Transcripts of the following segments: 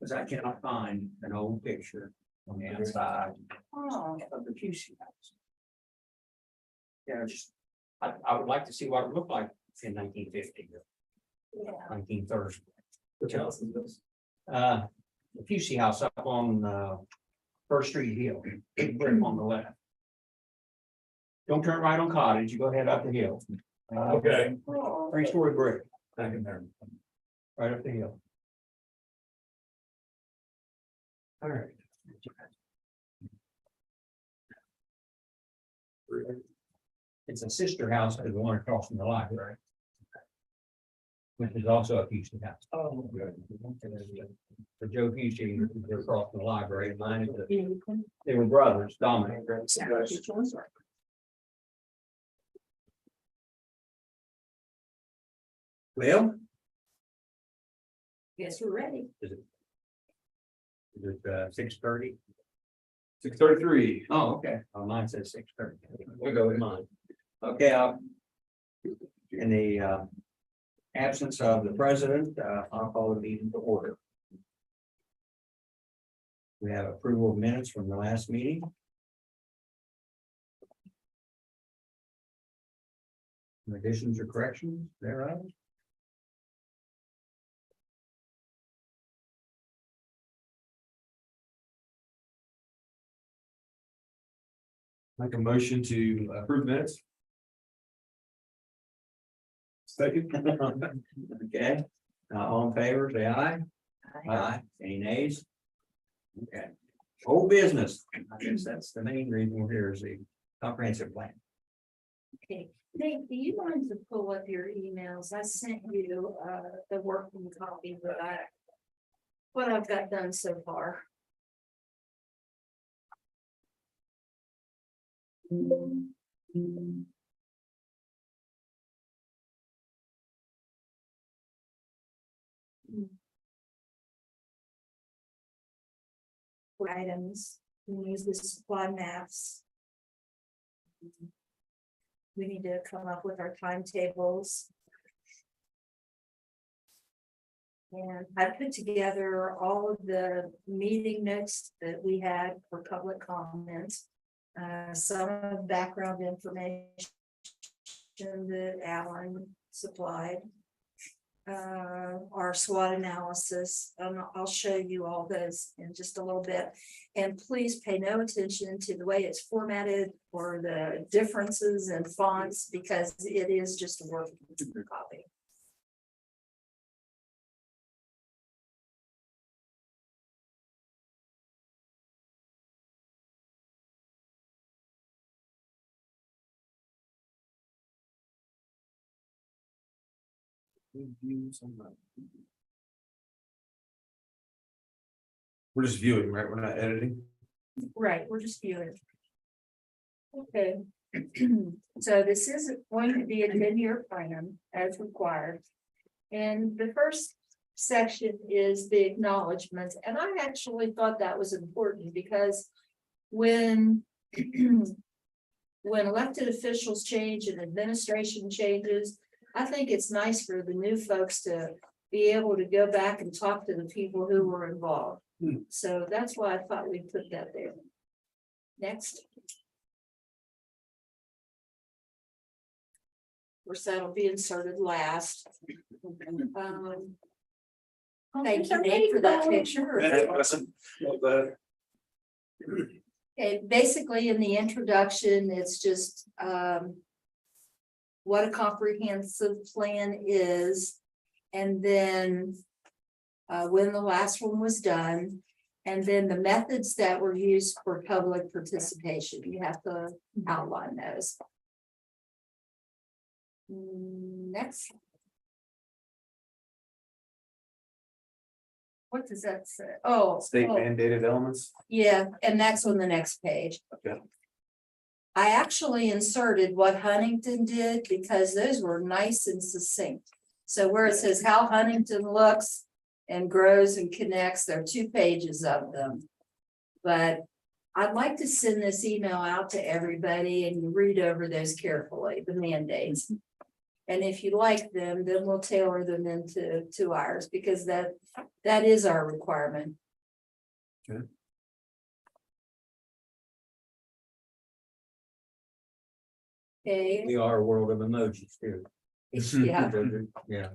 Because I cannot find an old picture on the outside of the QC house. Yeah, I would like to see what it looked like in 1950, Yeah. 1930. Which house is this? The QC house up on First Street Hill, big brick on the left. Don't turn right on Cottage, you go ahead up the hill. Okay. 3-story brick, Back in there. right up the hill. All right. It's a sister house to the one across from the library. Which is also a QC house. Oh, good. For Joe Busey, they're across from the library, and mine is they were brothers, Dominic. Well, Guess we're ready. is it 6:30? 6:33. Oh, okay. Oh, mine says 6:30. We'll go with mine. Okay, in the absence of the president, I'll call the meeting to order. We have approval of minutes from the last meeting. Additions or corrections thereof? Make a motion to approve minutes. Second. Okay, all in favor, say aye. Aye. Any nays? Okay. Old business, I guess that's the main reason we're here is the comprehensive plan. Okay, Nate, do you mind to pull up your emails? I sent you the working copy that what I've got done so far. For items, we use the supply maps. We need to come up with our timetables. And I put together all of the meeting notes that we had for public comments. Some of background information that Alan supplied. Our SWOT analysis, I'll show you all those in just a little bit. And please pay no attention to the way it's formatted or the differences in fonts, because it is just a working copy. We're just viewing, right? We're not editing. Right, we're just viewing. Okay. So this is going to be a 10-year plan as required. And the first section is the acknowledgements. And I actually thought that was important because when when elected officials change and administration changes, I think it's nice for the new folks to be able to go back and talk to the people who were involved. So that's why I thought we'd put that there. Next. Of course, that'll be inserted last. Thank you, Nate, for that picture. Okay, basically in the introduction, it's just what a comprehensive plan is, and then when the last one was done, and then the methods that were used for public participation. You have to outline those. Next. What does that say? Oh. State mandated elements. Yeah, and that's on the next page. Okay. I actually inserted what Huntington did because those were nice and succinct. So where it says how Huntington looks and grows and connects, there are 2 pages of them. But I'd like to send this email out to everybody and you read over those carefully, the mandates. And if you like them, then we'll tailor them into ours, because That is our requirement. Okay. Okay, We are a world of emojis too. yeah. Yeah.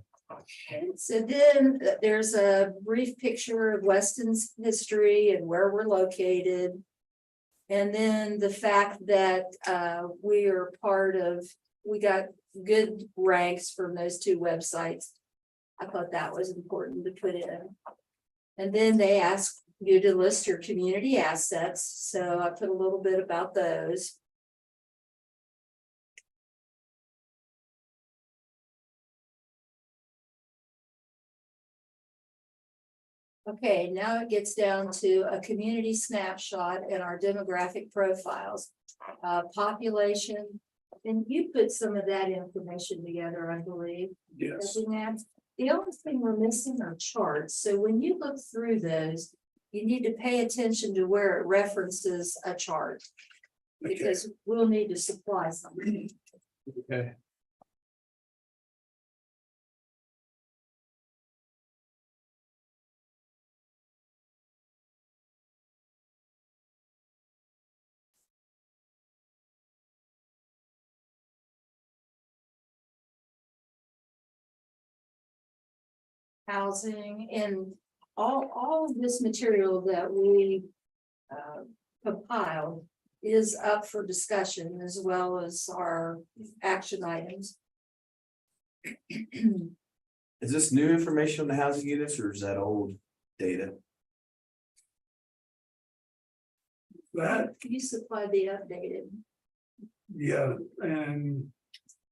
So then there's a brief picture of Weston's history and where we're located. And then the fact that we are part of, we got good ranks from those two websites. I thought that was important to put in. And then they ask you to list your community assets, so I put a little bit about those. Okay, now it gets down to a community snapshot and our demographic profiles. Population, and you put some of that information together, I believe. Yes, Doesn't that? The only thing we're missing are charts, so when you look through those, you need to pay attention to where it references a chart. okay, Because we'll need to supply something. Okay. Housing and all of this material that we compiled is up for discussion as well as our action items. Is this new information on the housing units or is that old data? that, You supply the updated. yeah, and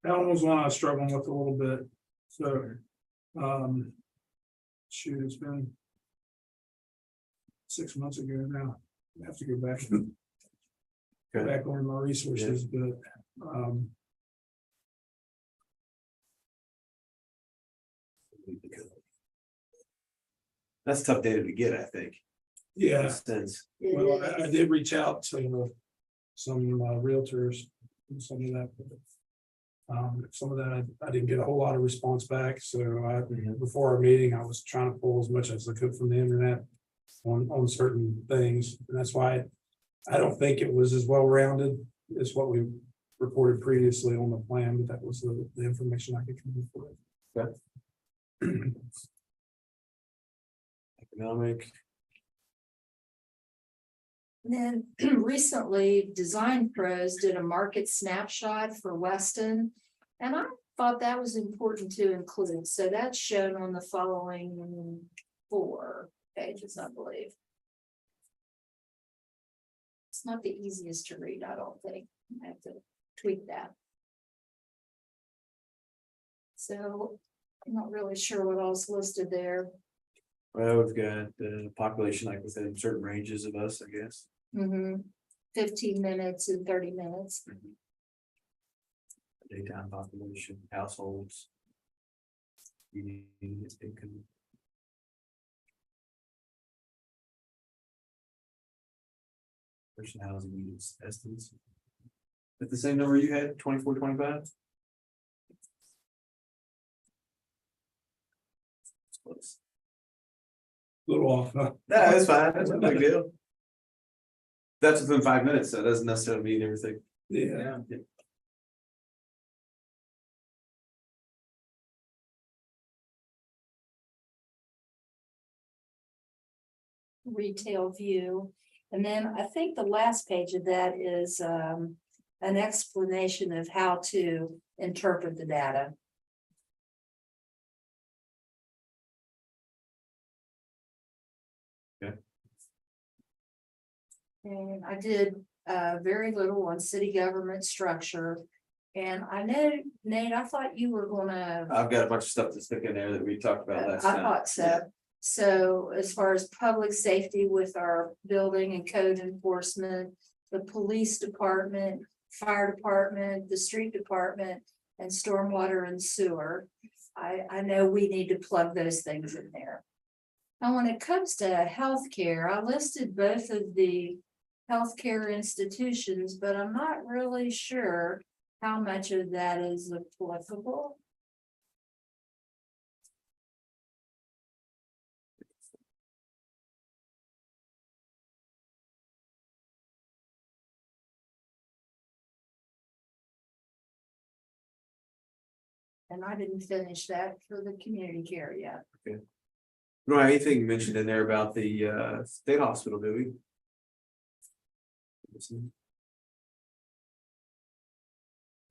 that one was one I was struggling with a little bit, so. Shoot, it's been 6 months ago now, I have to go back. Okay. Back on my resources, but, That's tough data to get, I think. yeah. Sense. It Well, I is. did reach out to some realtors, and some of that. Some of that, I didn't get a whole lot of response back, so before our meeting, I was trying to pull as much as I could from the internet. On certain things, and that's why I don't think it was as well rounded as what we reported previously on the plan, but that was the information I could come up with. Economic. And then recently, Design Pros did a market snapshot for Weston. And I thought that was important to include. So that's shown on the following 4 pages, I believe. It's not the easiest to read, I don't think. I have to tweak that. So I'm not really sure what else listed there. Well, we've got the population like within certain ranges of us, I guess. 15 minutes and 30 minutes. Daytime population, households. Income. Person housing units estimates. At the same number you had, 24, 25? It's close. Little off, huh? No, that's fine, that's no big deal. That's within 5 minutes, so it doesn't necessarily mean everything. Yeah, Retail view. And then I think the last page of that is an explanation of how to interpret the data. Okay. And I did very little on city government structure. And I know, Nate, I thought you were gonna. I've got a bunch of stuff to stick in there that we talked about last I time. thought so. So as far as public safety with our building and code enforcement, the police department, fire department, the street department, and stormwater and sewer. I know we need to plug those things in there. Now, when it comes to healthcare, I listed both of the healthcare institutions, but I'm not really sure how much of that is applicable. And I didn't finish that for the community care yet. We don't have anything mentioned in there about the state hospital, do we?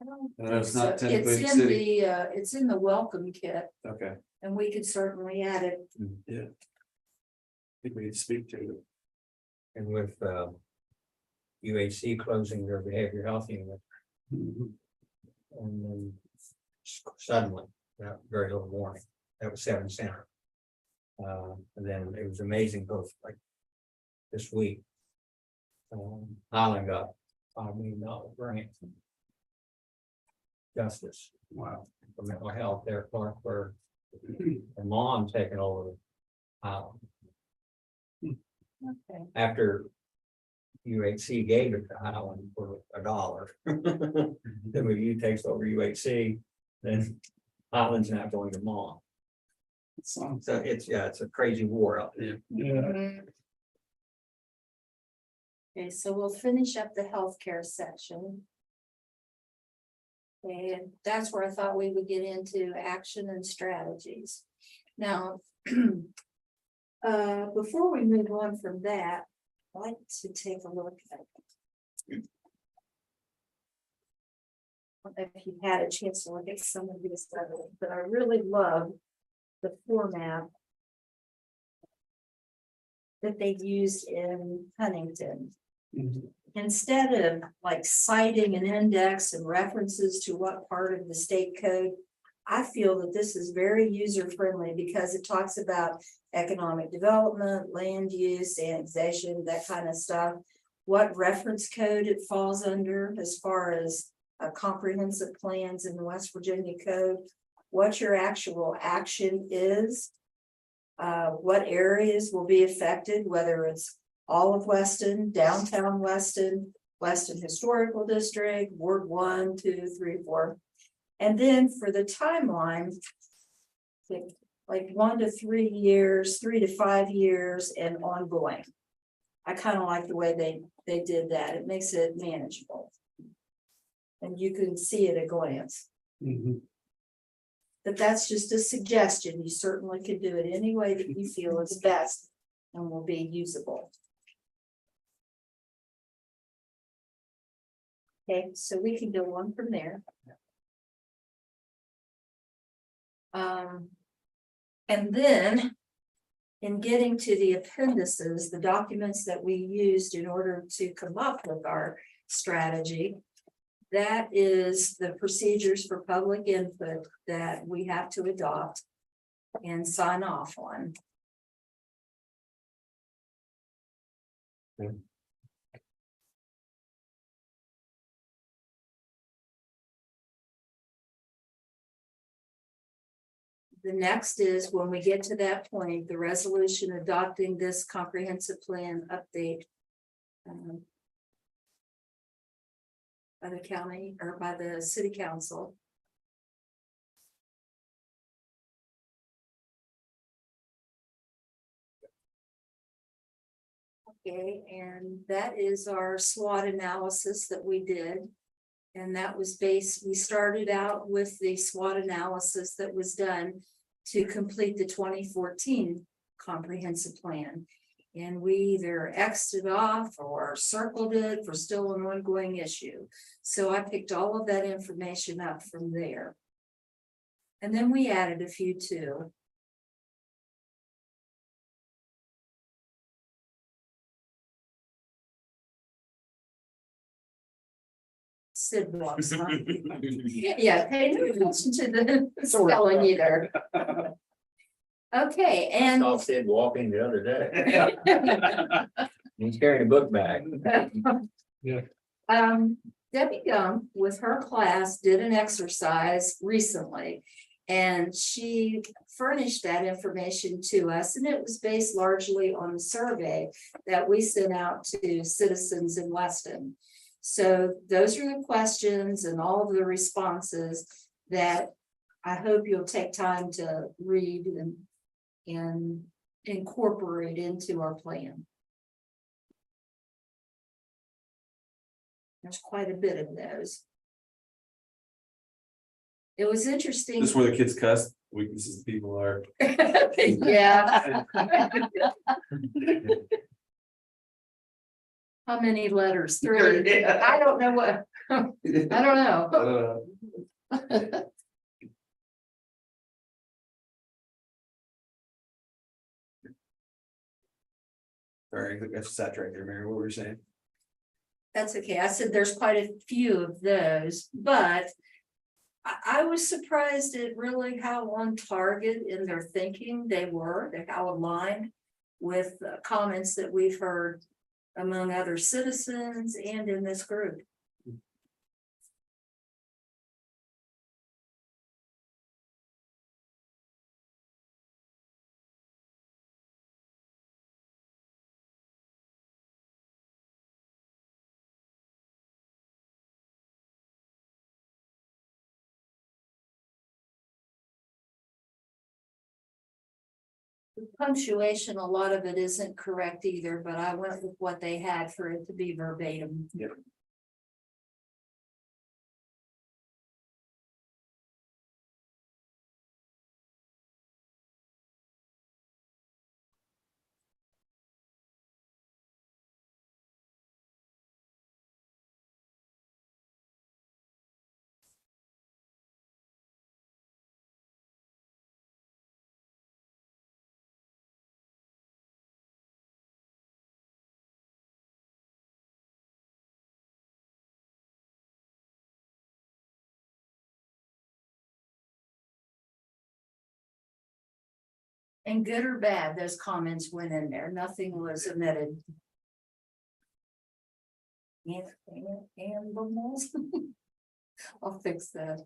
I don't I know it's think not so. technically It's in in the the, it's in the welcome kit, Okay, and we could certainly add it. yeah. I think we need to speak to it. And with UHC closing their behavioral health unit. And then suddenly, very little warning, that was 7 center. And then it was amazing, both like this week. Highland got $5 million grant. Justice. Wow. For mental health there, Clarksburg. And mom taking over Highland Okay. after UHC gave it to Highland for $1. Then when you takes over UHC, then Highland's not going to mom. So, So it's a crazy war out there. yeah, Mhm. Okay, so we'll finish up the healthcare section. And that's where I thought we would get into action and strategies. Now, before we move on from that, I'd like to take a look at. I don't know if you had a chance to look at some of these stuff, but I really love the format that they used in Huntington. mhm, Instead of like citing an index and references to what part of the state code, I feel that this is very user friendly because it talks about economic development, land use, annexation, that kind of stuff. What reference code it falls under as far as comprehensive plans in the West Virginia code, what your actual action is, what areas will be affected, whether it's all of Weston, downtown Weston, Weston Historical District, Ward 1, 2, 3, 4. And then for the timeline, like 1 to 3 years, 3 to 5 years, and ongoing. I kind of like the way they did that. It makes it manageable. And you can see it at a glance. mhm. But that's just a suggestion. You certainly could do it any way that you feel is best and will be usable. Okay, so we can go on from there. And then in getting to the appendices, the documents that we used in order to come up with our strategy, that is the procedures for public input that we have to adopt and sign off on. The next is when we get to that point, the resolution adopting this comprehensive plan update. By the county or by the city council. Okay, and that is our SWOT analysis that we did. And that was based, we started out with the SWOT analysis that was done to complete the 2014 comprehensive plan. And we either X'd it off or circled it for still an ongoing issue. So I picked all of that information up from there. And then we added a few too. Sid walks, huh? Yeah, pay no attention to the spelling either. Okay, I and saw Sid walking the other day. He's carrying a book bag. Debbie Gum with her class did an exercise recently. And she furnished that information to us, and it was based largely on the survey that we sent out to citizens in Weston. So those are the questions and all of the responses that I hope you'll take time to read and incorporate into our plan. There's quite a bit of those. It was interesting. This is where the kids cuss, weaknesses people are. Yeah. How many letters? 3. I don't know what, I don't know. Sorry, I got you sidetracked there, Mary, what were you saying? That's okay. I said there's quite a few of those, but I was surprised at really how on target in their thinking they were, and how aligned with comments that we've heard among other citizens and in this group. Punctuation, a lot of it isn't correct either, but I went with what they had for it to be verbatim. Yep. And good or bad, those comments went in there. Nothing was omitted. Animals. I'll fix that.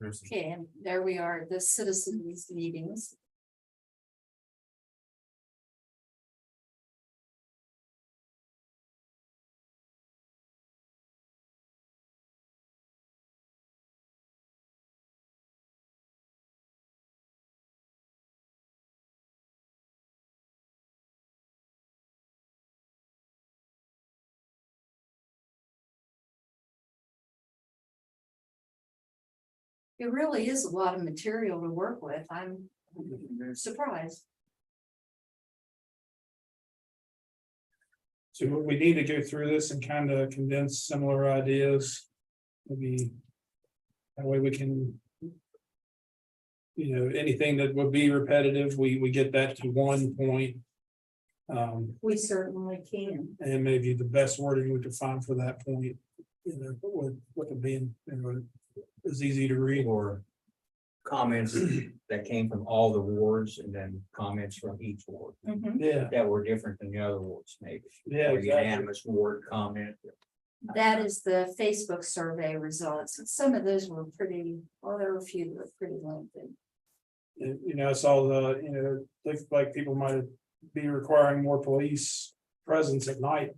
Okay, and there we are, the citizens meetings. It really is a lot of material to work with. I'm surprised. So we need to go through this and kind of condense similar ideas. Maybe that way we can. Anything that would be repetitive, we get that to one point. We certainly can. And maybe the best wording we could find for that point, with it being, is easy to read. Or comments that came from all the wards and then comments from each ward Mhm. Yeah, that were different than the other wards, maybe. yeah, Or exactly. unanimous ward comment. That is the Facebook survey results. And some of those were pretty, well, there were a few that were pretty lengthy. And, I saw looks like people might be requiring more police presence at night.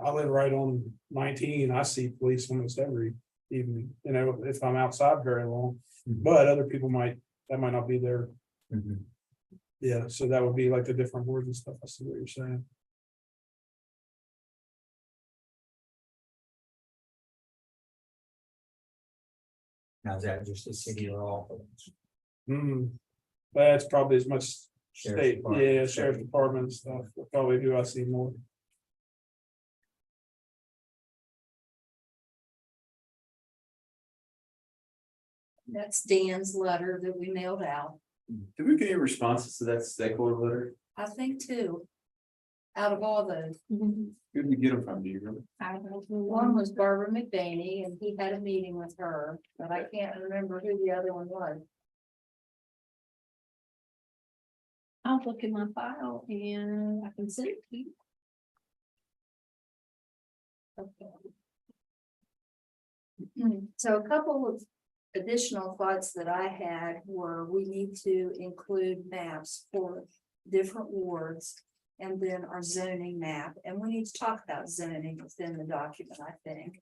I live right on 19. I see police almost every evening, if I'm outside very long. Mhm. But other people that might not be there. Mhm. Yeah, so that would be like the different words and stuff. I see what you're saying. Now, is that just the city or all? That's probably as much Sheriff's state, Department. sheriff's department and stuff. Probably do I see more. That's Dan's letter that we mailed out. Did we get any responses to that stakeholder letter? I think too. Out of all those. Who did we get them from, do you remember? One was Barbara McBaney, and he had a meeting with her, but I can't remember who the other one was. I'll look in my file and I can send it to you. So a couple of additional thoughts that I had were we need to include maps for different wards and then our zoning map, and we need to talk about zoning within the document, I think.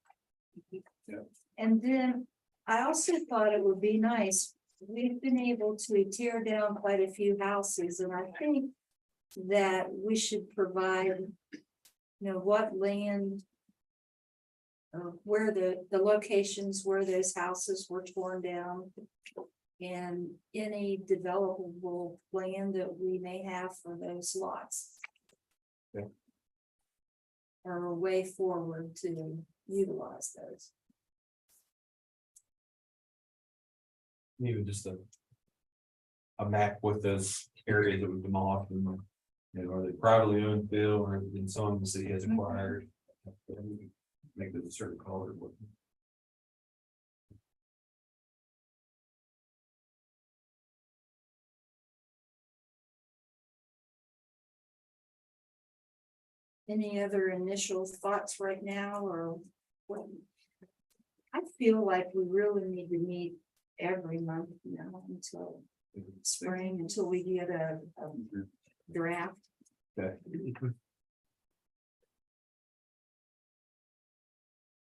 Yeah. And then I also thought it would be nice, we've been able to tear down quite a few houses, and I think that we should provide, what land where the locations where those houses were torn down. And any developable land that we may have for those lots. Yeah. Or a way forward to utilize those. Even just a map with those areas that were demolished and, are they privately owned bill or in some the city has acquired? Make it a certain color. Any other initial thoughts right now, or what? I feel like we really need to meet every month, until spring, until we get a draft. Okay.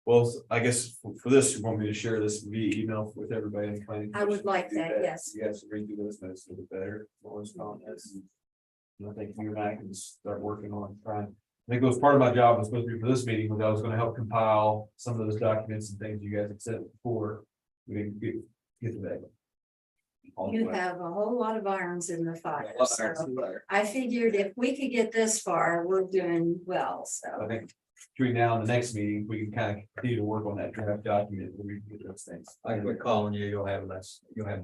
Well, I guess for this, you want me to share this via email with everybody in the planning? I would commission? like Do that, yes. You guys read through those notes a little bit better, what was on this. And I think you and I can start working on trying. I think it was part of my job, was supposed to be for this meeting, was I was gonna help compile some of those documents and things you guys had said before. We didn't get to that. All the You way. have a whole lot of irons in the fire, A lot of so irons in the fire. I figured if we could get this far, we're doing well, so. I think between now and the next meeting, we can kind of continue to work on that draft document where we can get those things. I quit calling you, you'll have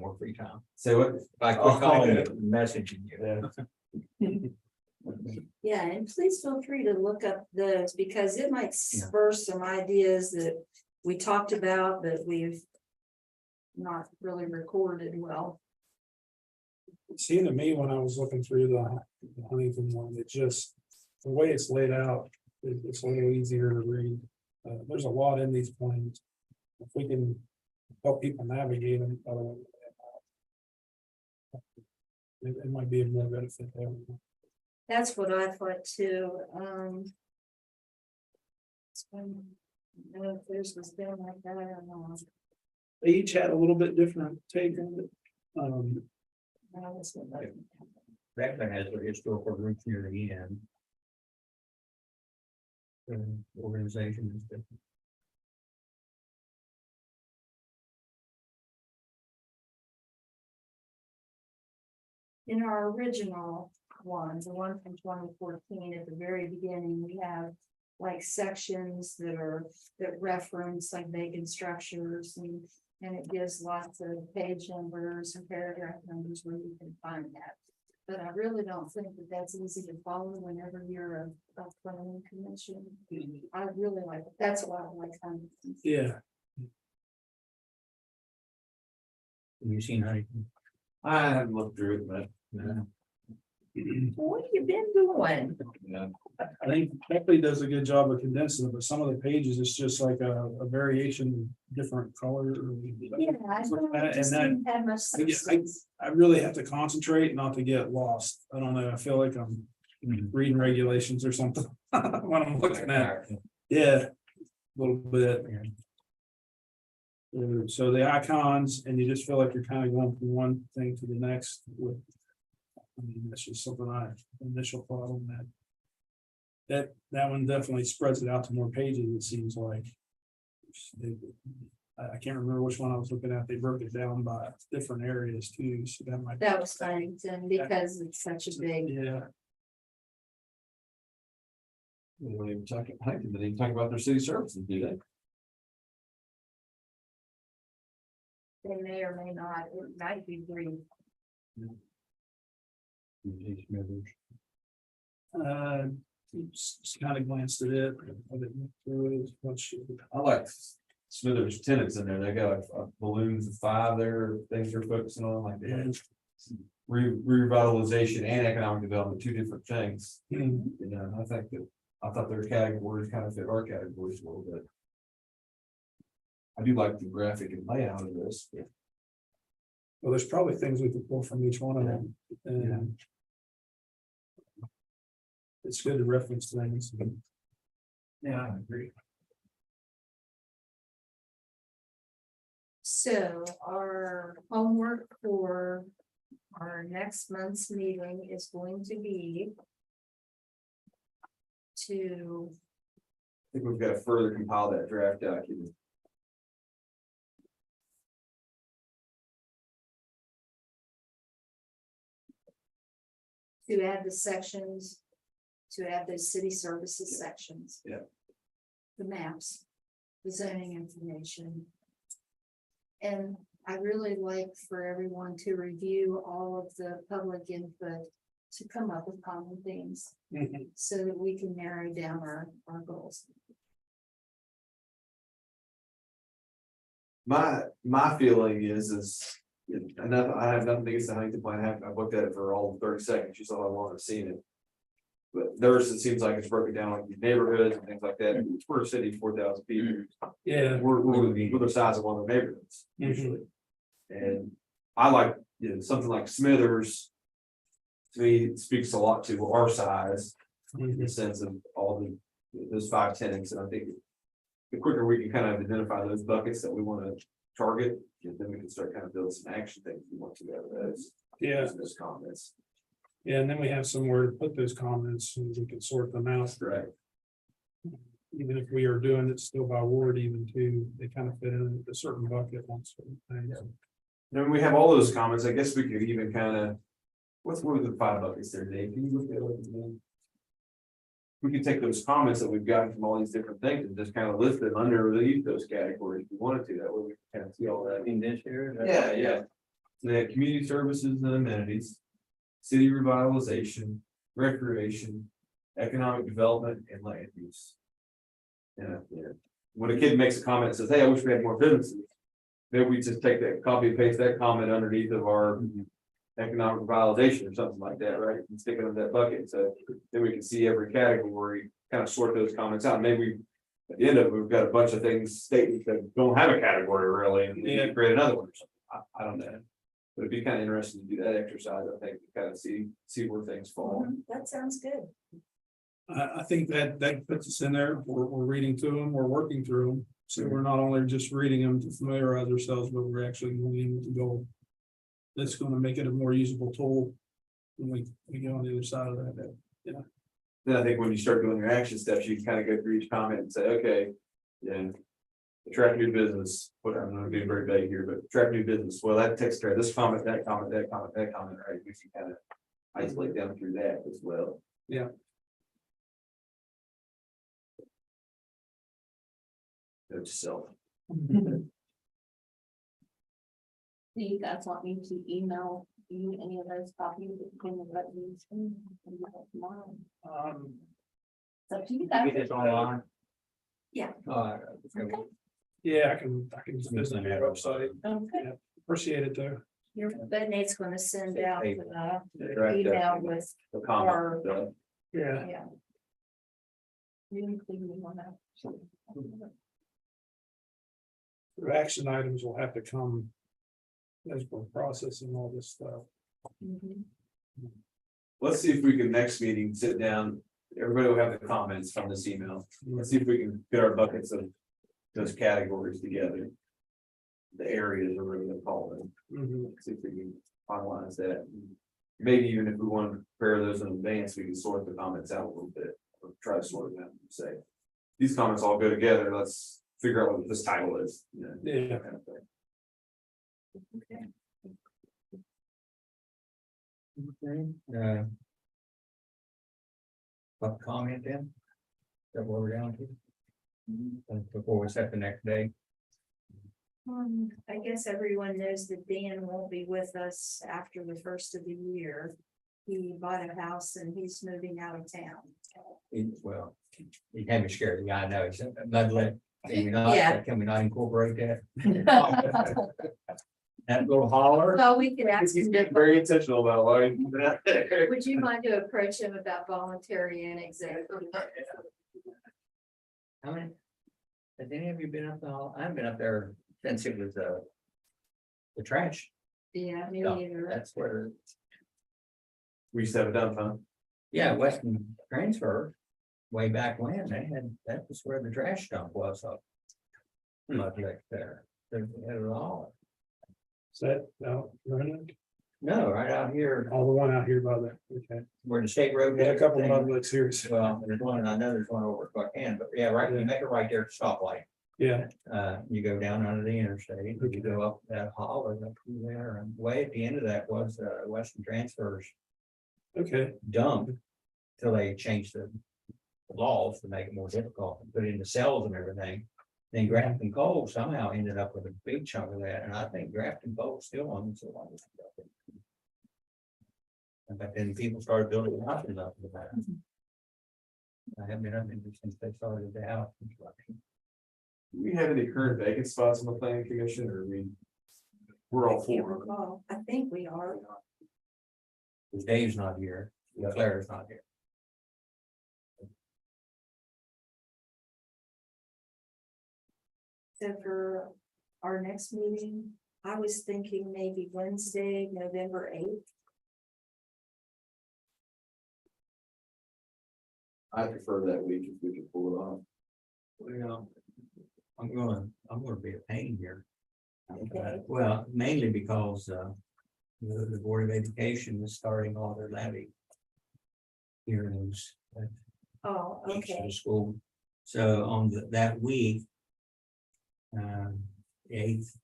more free time. Say what? If I quit calling you, messaging you. Yeah. Yeah, and please feel free to look up those, because it might Yeah. spur some ideas that we talked about, but we've not really recorded well. It seemed to me when I was looking through the Huntington one, it just, the way it's laid out, it's a little easier to read. There's a lot in these plans. If we can help people navigate them, it might be a more benefit there. That's what I thought too, no, if theirs was done like that, I don't know. They each had a little bit different take on it. That was what I- That has a historical roots near the end. The organization is different. In our original one, the one from 2014, at the very beginning, we have like sections that reference like vacant structures, and it gives lots of page numbers and paragraph numbers where you can find that. But I really don't think that that's easy to follow whenever you're a planning commission. I really like it. That's why I like Huntington. Yeah, Have you seen Huntington? I haven't looked through it, but. What have you been doing? Yeah. I think Beckley does a good job of condensing it, but some of the pages, it's just like a variation, different color. Yeah, I thought it just didn't have much substance. I really have to concentrate not to get lost. I don't know, I feel like I'm reading regulations or something when I'm looking at it. Yeah, a little bit. So the icons, and you just feel like you're kind of going from one thing to the next with. I mean, that's just something initial thought on that. That one definitely spreads it out to more pages, it seems like. I can't remember which one I was looking at. They broke it down by different areas too, so that might. That was Huntington because it's such a big, Yeah, They don't even talk, they didn't even talk about their city services, do they? they may or may not, it might be brief. just kind of glanced at it. I didn't look through it as much. I like Smithers tenants in there, they got balloons of 5 there, things they're focusing on, like they had revitalization and economic development, 2 different things. Hmm. You know, I thought their categories kind of fit our categories a little bit. I do like the graphic and layout of this. Well, there's probably things we could pull from each one of them. And it's good to reference things. Yeah, I agree. So our homework for our next month's meeting is going to be to, I think we've got to further compile that draft document. add the sections, to add those city services sections. Yeah. The maps, the zoning information. And I really like for everyone to review all of the public input to come up with common themes, so that we can narrow down our goals. My feeling is, enough, I have nothing against the Huntington plan, I've looked at it for all 30 seconds, you saw I wanted to see it. But theirs, it seems like it's broken down like these neighborhoods and things like that, we're a city, 4,000 people. Yeah. We're the size of one of the neighborhoods usually. And I like, something like Smithers. To me, it speaks a lot to our size, in the sense of all those 5 tenants, and I think. The quicker we can kind of identify those buckets that we want to target, then we can start kind of building some action things we want to out of those. Yeah, Those comments. yeah, and then we have somewhere to put those comments and we can sort them out. Right. Even if we are doing it still by ward, even too, they kind of fit in a certain bucket on certain things. Then we have all those comments, I guess we could even kind of, what were the 5 buckets there, Dave? Can you look at it again? We can take those comments that we've gotten from all these different things and just kind of list them underneath those categories if we wanted to, that way we can kind of see all that. In this year. Yeah. So they have community services and amenities, city revitalization, recreation, economic development, and land use. Yeah. When a kid makes a comment that says, hey, I wish we had more businesses, maybe we just take that, copy and paste that comment underneath of our economic revitalization or something like that, right? And stick it in that bucket, so then we can see every category, kind of sort those comments out. Maybe at the end of it, we've got a bunch of things statements that don't have a category really, and we can create another one or something. I don't know. But it'd be kind of interesting to do that exercise, I think, to kind of see where things fall. That sounds good. I think that puts us in there, we're reading to them, we're working through them. So we're not only just reading them to familiarize ourselves, but we're actually going in with the goal. That's going to make it a more usable tool when we go on the other side of that. Then I think when you start doing your action steps, you can kind of go through each comment and say, okay, yeah. Attract new business, what I'm gonna be very vague here, but attract new business, well, that takes care of this comment, that comment, that comment, that comment, right? We can kind of isolate down through that as well. Yeah. Note to self. Do you guys want me to email you any of those copies between the records and tomorrow? It's up to you guys. Get this online. Yeah. Okay. Yeah, I can just visit their website. Okay. Appreciate it though. Your Nate's gonna send out the Right, email with The our, comment, Yeah. yeah. You include me on that. The action items will have to come as we're processing all this stuff. let's see if we can next meeting, sit down, everybody will have the comments from this email. Let's see if we can get our buckets of those categories together. The areas or whatever they call them. See if we can finalize that. Maybe even if we want to prepare those in advance, we can sort the comments out a little bit, or try to sort them out and say. These comments all go together, let's figure out what this title is. You know, Yeah. that kind of thing. Okay. What comment then? Is that what we're down to? Before we set the next day. I guess everyone knows that Dan won't be with us after the first of the year. He bought a house and he's moving out of town. Well, you had me scared, yeah, I know, it's Ludlam. Can we not, Yeah. can we not incorporate that? That little holler? Well, we could ask He's him, getting very intentional about why. would you mind to approach him about voluntary annexation? How many? Has any of you been up the hall? I haven't been up there since it was, the trash. Yeah, me dump. either. That's where, We used to have a dump, huh? Yeah, Weston transfer, way back when, they had, that was where the trash dump was up. Much like there, they had it all. Is that out, running? No, right out here Oh, the one out here by the, okay. where the state road. Yeah, a couple of thing. other looks here. Well, there's one, I know there's one over at Buckhannon, but yeah, right, you make it right there at the stoplight. Yeah, You go down under the interstate, you go up that hollow up through there, and way at the end of that was Western Transfers okay. dump. Till they changed the laws to make it more difficult, and put in the cells and everything. Then Grafton Coal somehow ended up with a big chunk of that, and I think Grafton Coal still owns a lot of stuff. But then people started building houses up with that. I haven't been up in there since they started the house construction. Do we have any current vacant spots on the planning commission, or we're all Can't for it? recall. I think we are. Because Dave's not here, Claire's not here. So for our next meeting, I was thinking maybe Wednesday, November 8th. I prefer that week if we can pull it off. Well, I'm gonna be a pain here. Okay. Well, mainly because, the Board of Education is starting all their levy hearings at Oh, each of okay. the school. So on that week, the 8th,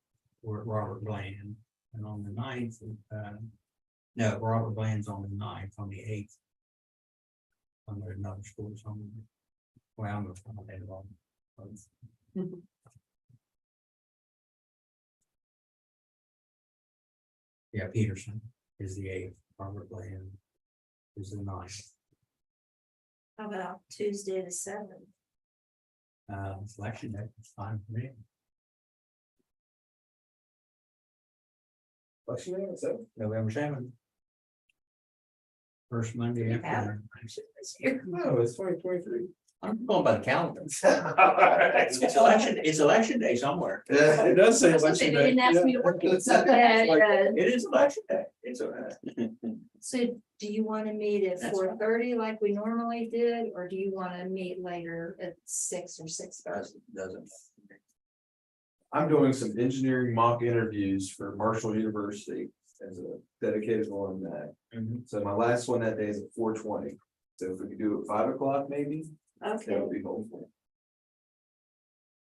we're at Robert Bland, and on the 9th, no, Robert Bland's on the 9th, on the 8th. I'm at another school somewhere. Well, I'm gonna find that on. Yeah, Peterson is the 8th, Robert Bland is the 9th. How about Tuesday the 7th? Election day, it's fine for me. Election day, is that? November 7th. First Monday Yeah. after. No, it's 2023. I'm going by the calendar. It's election day somewhere. It does say They election day. didn't ask me to work it, so. It is election day. It's So do you want to meet at That's 4:30 like we normally did, or do you want to meet later at 6 or 6:30? doesn't. I'm doing some engineering mock interviews for Marshall University as a dedicated one that. Mhm. So my last one that day is at 4:20. So if we could do it at 5 o'clock, maybe, that Okay, would be helpful.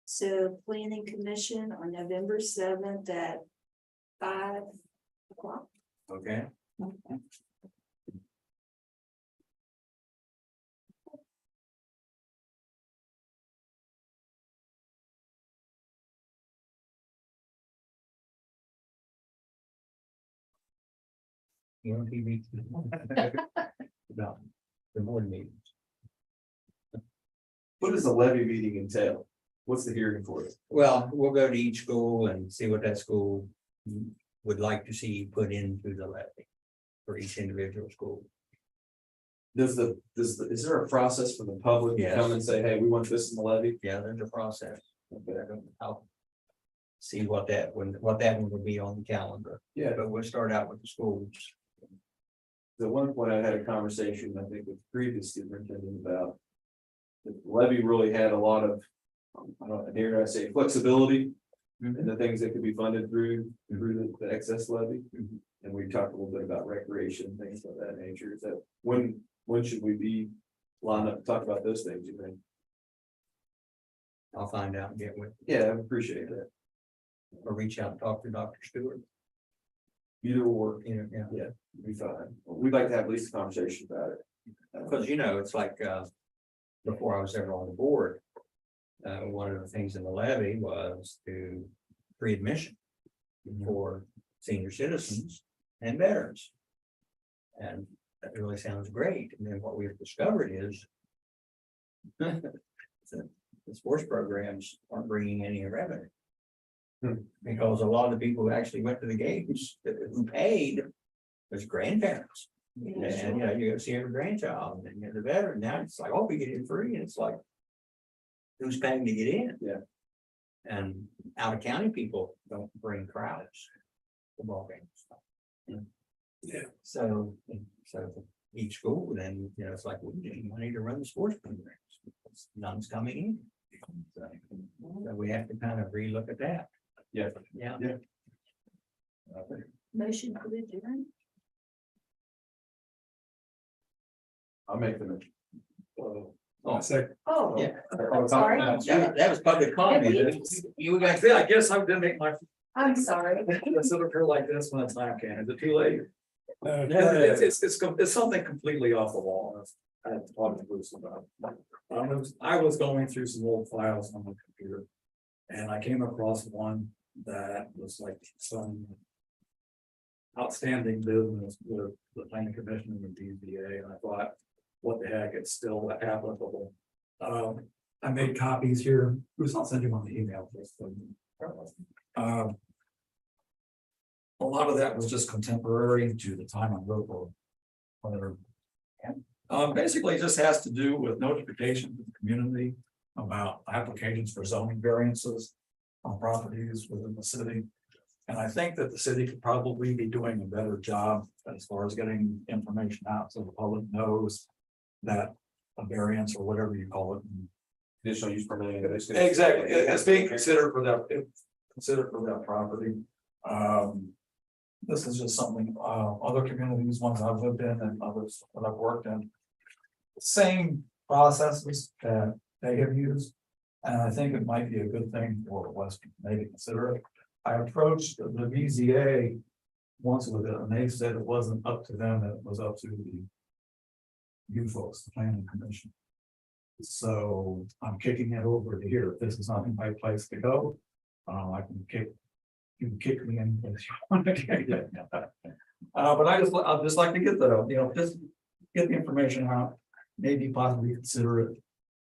so planning commission on November 7th at 5 o'clock. Okay. You know, TV. About the board meetings. What does a levy meeting entail? What's the hearing for it? Well, we'll go to each school and see what that school would like to see put into the levy for each individual school. Is there a process for the public to Yes. come and say, hey, we want this in the levy? Yeah, there's a process. Okay. I'll see what that one would be on the calendar, Yeah, but we'll start out with the schools. at one point I had a conversation, I think, with the previous superintendent about. The levy really had a lot of, I don't know, dare I say flexibility in the things that could be funded through the excess levy. Mhm. And we talked a little bit about recreation, things of that nature. Is that when should we be lined up to talk about those things, you think? I'll find out and get with, Yeah, I appreciate that. or reach out and talk to Dr. Stewart. Either or, You know, yeah. be fine. We'd like to have at least a conversation about it. Because, it's like, before I was ever on the board, one of the things in the levy was to free admission for senior citizens and veterans. And that really sounds great. And then what we've discovered is the sports programs aren't bringing any revenue. Because a lot of the people who actually went to the games, who paid, was grandparents. And, you go see every grandchild, and you're the veteran, now it's like, oh, we get in free, and it's like, who's paying to get in? Yeah. And out of county people don't bring crowds to ball games. Yeah. So each school, then, you know, it's like, we need money to run the sports programs. None's coming in. So we have to kind of relook at that. Yeah. Yeah. Yeah. Motion to adjourn. I'll make the motion. Second. Oh, Yeah. sorry. That was public comment. You guys, I guess I'm gonna make my, I'm sorry. I sit up here like this when the time can, is it too late? Uh, It's something completely off the wall. I had to talk to Bruce about. I was going through some old files on my computer. And I came across one that was like some. Outstanding business with the planning commission and the DBA, and I thought, what the heck, it's still applicable. I made copies here, Bruce, I'll send you on the email. Um, a lot of that was just contemporary to the time I wrote or whatever. Basically, it just has to do with notification to the community about applications for zoning variances on properties within the city. And I think that the city could probably be doing a better job as far as getting information out so the public knows that a variance or whatever you call it. Additional use permitting. Exactly, it's being considered for that property. This is just something, other communities, ones I've lived in and others that I've worked in. Same processes that they have used. And I think it might be a good thing for Weston, to maybe consider it. I approached the BZA once with it, and they said it wasn't up to them, it was up to the you folks, the planning commission. So I'm kicking it over to here. If this is not the right place to go, I can kick, you can kick me in if you want to kick it. But I'd just like to get that, you know, just get the information out, maybe possibly consider it.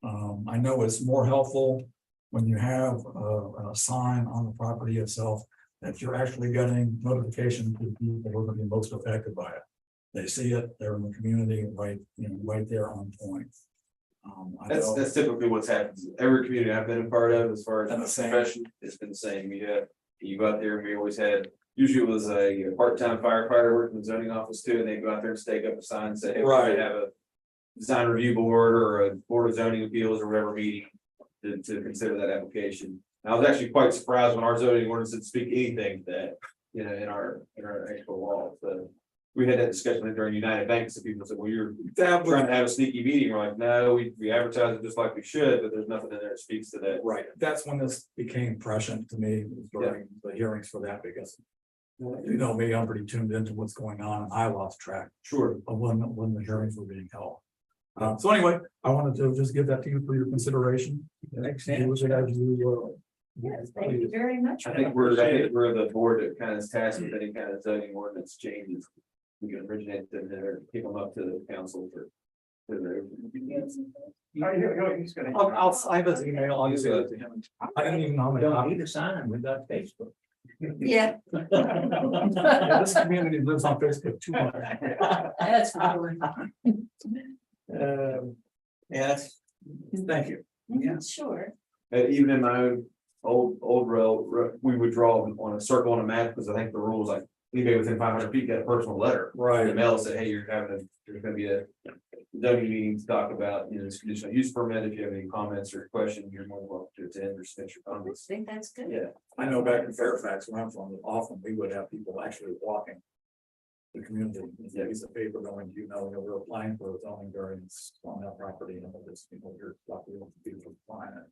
I know it's more helpful when you have a sign on the property itself, that you're actually getting notification to the people who are going to be most affected by it. They see it, they're in the community, right, you know, right there on point. That's typically what's happened. Every community I've been a part of, as far And the as same. profession, it's been the same. You go out there, and we always had, usually it was a part-time firefighter working in the zoning office too, and they go out there and stake up a sign and say, hey, we're Right. gonna have a design review board or a board of zoning appeals or whatever meeting to consider that application. And I was actually quite surprised when our zoning ordinance didn't speak anything to that, you know, in our actual law. So we had that discussion during United Banks, and people said, well, you're trying to have a sneaky meeting. We're like, no, we advertise it just like we should, but there's nothing in there that speaks to that. Right, that's when this became prescient to me, was during the hearings for that, because you know me, I'm pretty tuned into what's going on, and I lost track. Sure. Of when the hearings were being held. So anyway, I wanted to just give that to you for your consideration. Makes And sense. we should have you, Yes, thank you very much. I think we're the board that kind of is tasked with any kind of zoning ordinance changes. We can originate them there, kick them up to the council for. I have his email, I'll use it to him. I didn't even know. We don't need to sign them, we got Facebook. Yeah, Yeah, this community lives on Facebook too much. that's fine. Yes, Thank you. Yeah. Sure. And even in my own old rail, we would draw on a circle on a map, because I think the rules like anybody within 500 feet got a personal letter. Right. The mail said, hey, there's gonna be a zoning meeting to talk about, you know, this conditional use permit. If you have any comments or questions, you're more than welcome to attend or submit your I comments. think that's good. Yeah, I know back in Fairfax, where I'm from, often we would have people actually walking. The community, with a piece of paper going, you know, we're applying for a zoning variance on that property, and there's people here, people applying it.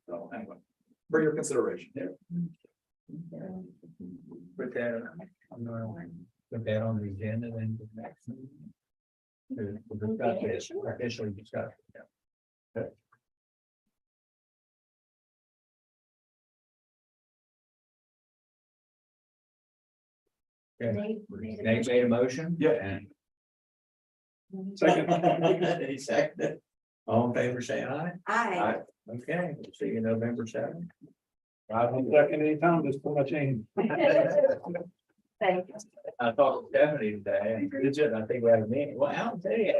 So anyway, for your consideration. put that, I'm gonna put that on the agenda then for the next meeting. To discuss Okay, it, sure. officially discuss it, yeah. Okay. Nate made a motion? Yeah. And Second. he seconded. All in favor, say aye. Aye. Okay, we'll see you November 7th. I don't second any time, just put my chain. Thank you. I talked to Stephanie today, and I think we had a meeting, well, I'll tell you.